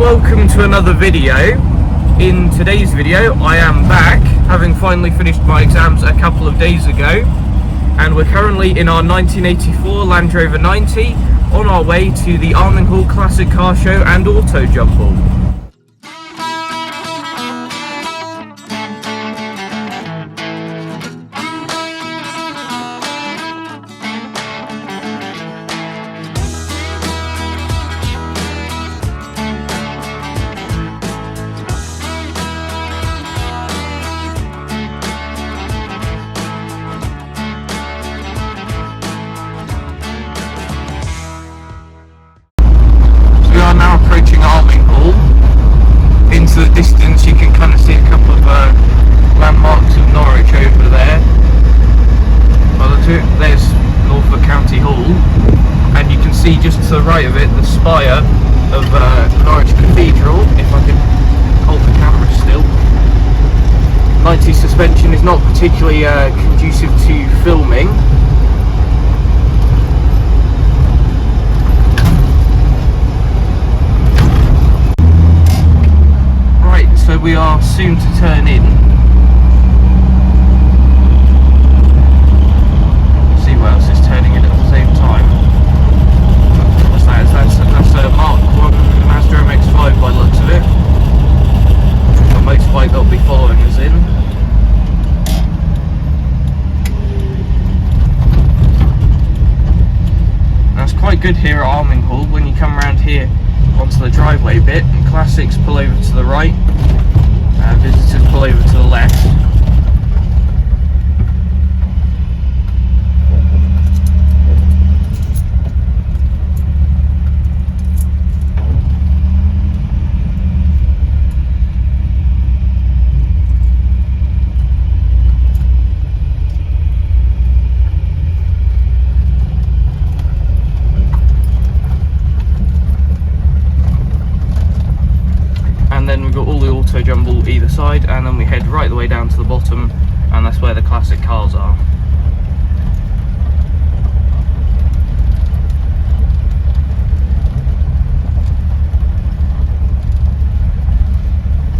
welcome to another video. In today's video I am back, having finally finished my exams a couple of days ago, and we're currently in our 1984 Land Rover 90 on our way to the Arminghall Classic Car Show and Auto Jumble. Approaching Arminghall. Into the distance you can kind of see a couple of landmarks of Norwich over there. Well, there's Norfolk County Hall, and you can see just to the right of it the spire of Norwich Cathedral, if I can hold the camera still. 90 suspension is not particularly conducive to filming. So we are soon to turn in. Let's see what else is turning in at the same time. What's that? That's a Mark 1 Mazda MX-5 by the looks of it. A motorbike that'll be following us in. That's quite good here at Arminghall. When you come around here onto the driveway bit, and classics pull over to the right, visitors pull over to the left. And then we've got all the auto jumble either side, and then we head right the way down to the bottom, and that's where the classic cars are.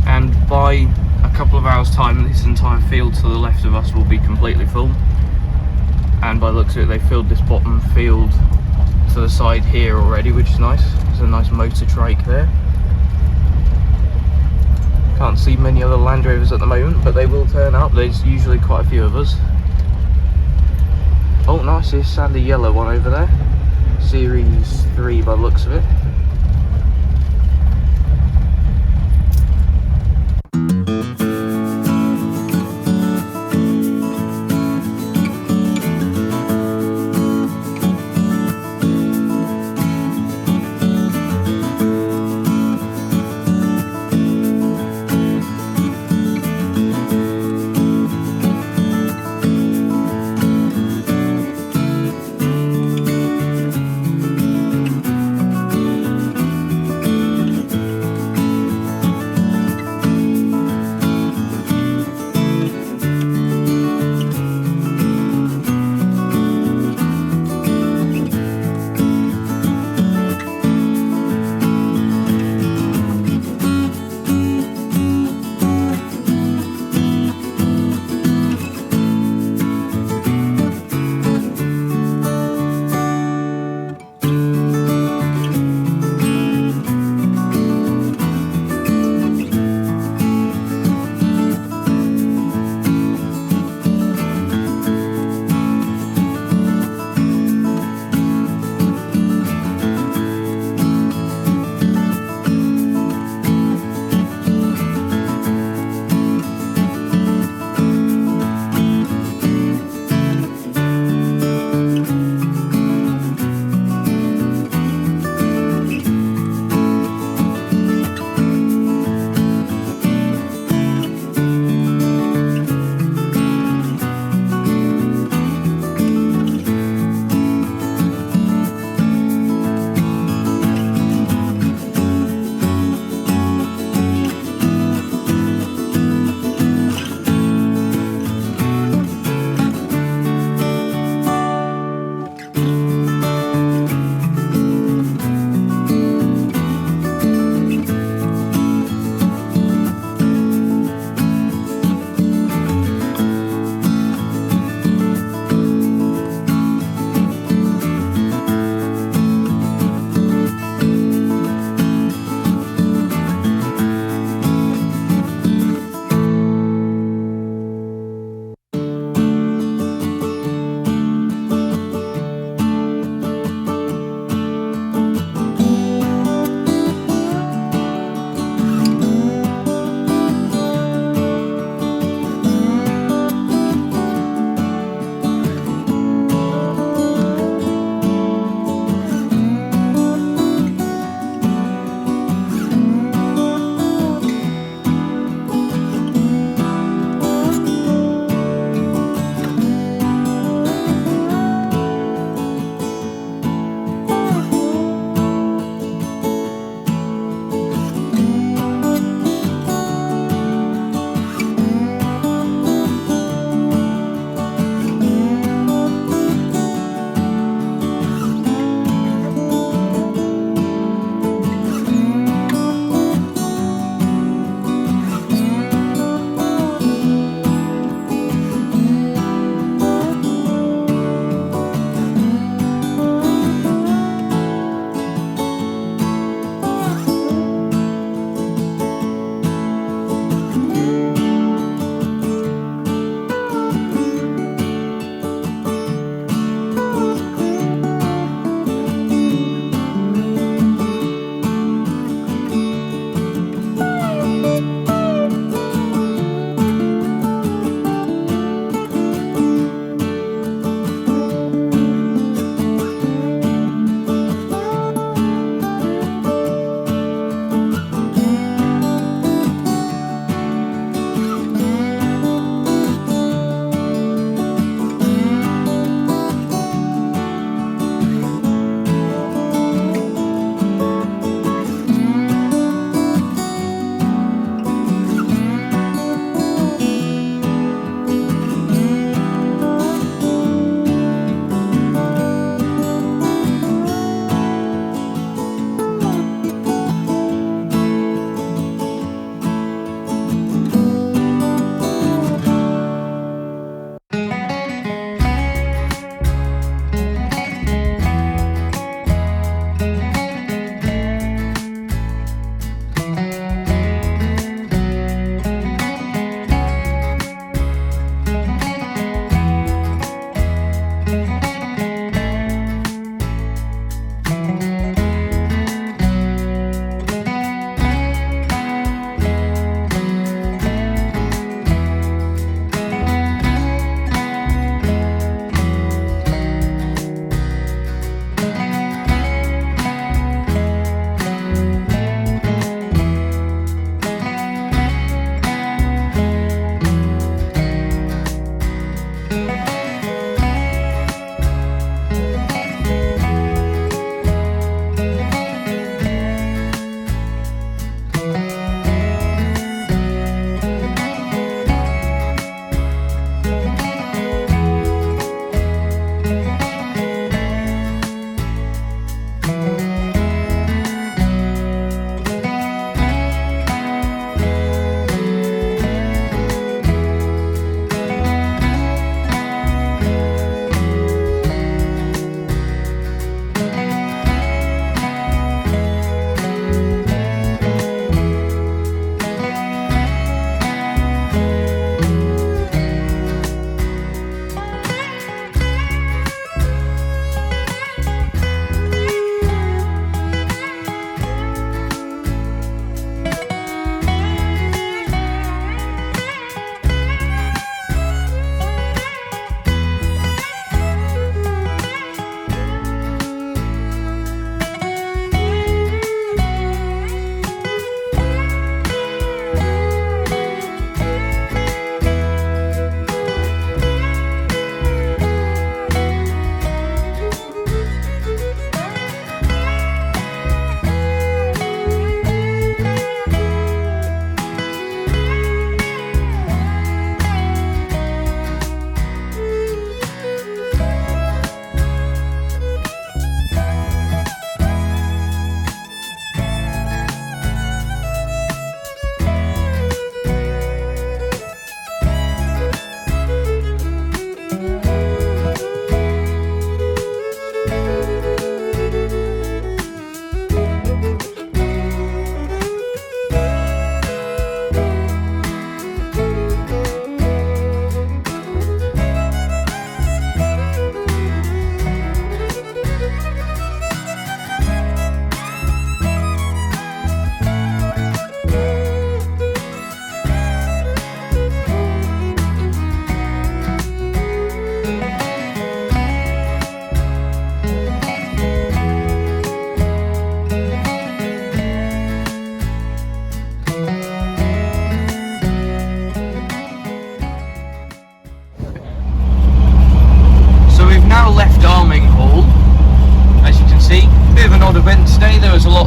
And by a couple of hours time this entire field to the left of us will be completely full, and by the looks of it they've filled this bottom field to the side here already, which is nice. There's a nice motor trike there. Can't see many other Land Rovers at the moment, but they will turn up. There's usually quite a few of us. Oh, nice, this sandy yellow one over there. Series 3 by the looks of it.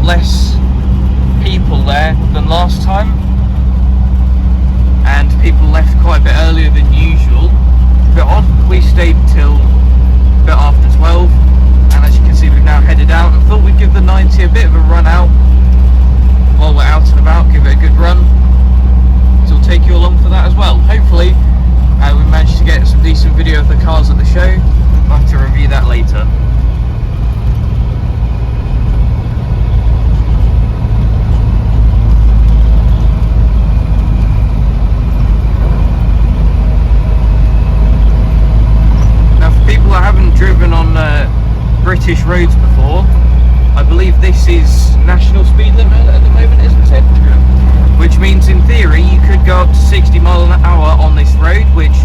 less people there than last time, and people left quite a bit earlier than usual. A bit odd. We stayed till a bit after 12, and as you can see, we've now headed out and thought we'd give the 90 a bit of a run out while we're out and about, give it a good run. So we'll take you along for that as well. Hopefully we managed to get some decent video of the cars at the show. I'll have to review that later. Driven on British roads before, I believe this is national speed limit at the moment, isn't it? Yeah. Which means in theory you could go up to 60 miles an hour on this road, which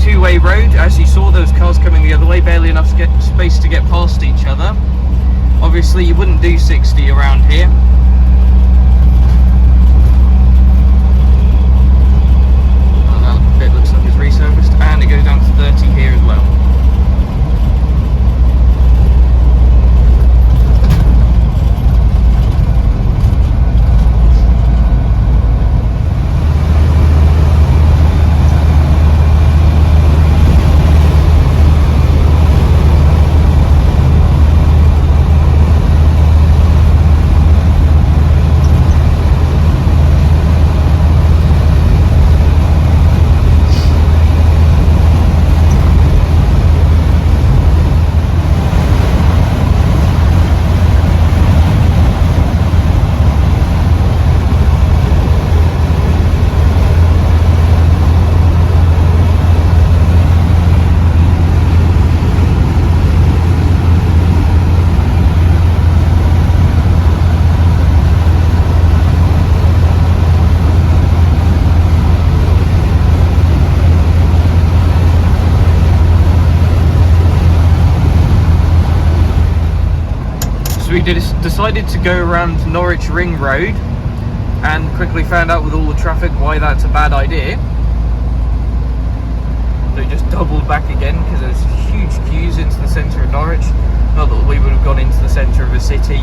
two-way road, as you saw those cars coming the other way, barely enough space to get past each other. Obviously you wouldn't do 60 around here. Well, that bit looks like it's resurfaced, and it goes down to 30 here as well. We decided to go around Norwich Ring Road, and quickly found out with all the traffic why that's a bad idea. So just doubled back again because there's huge queues into the centre of Norwich. Not that we would have gone into the centre of a city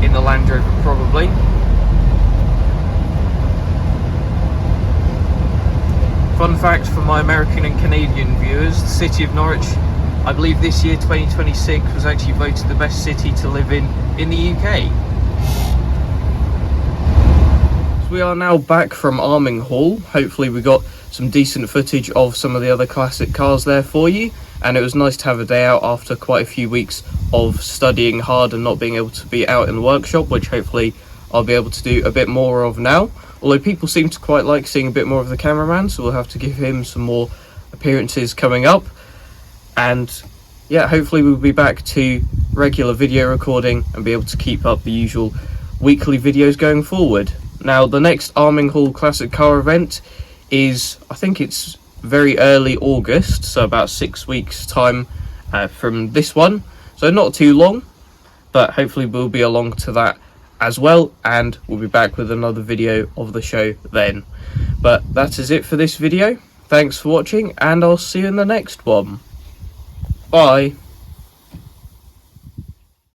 in the Land Rover probably. Fun fact for my American and Canadian viewers, the city of Norwich, I believe this year 2026 was actually voted the best city to live in the UK. So we are now back from Arminghall. Hopefully we got some decent footage of some of the other classic cars there for you, and it was nice to have a day out after quite a few weeks of studying hard and not being able to be out in the workshop, which hopefully I'll be able to do a bit more of now. Although people seem to quite like seeing a bit more of the cameraman, so we'll have to give him some more appearances coming up. And yeah, hopefully we'll be back to regular video recording and be able to keep up the usual weekly videos going forward. Now, the next Arminghall Classic Car event is, I think it's very early August, so about 6 weeks time from this one. So not too long, but hopefully we'll be along to that as well, and we'll be back with another video of the show then. But that is it for this video. Thanks for watching, and I'll see you in the next one. Bye.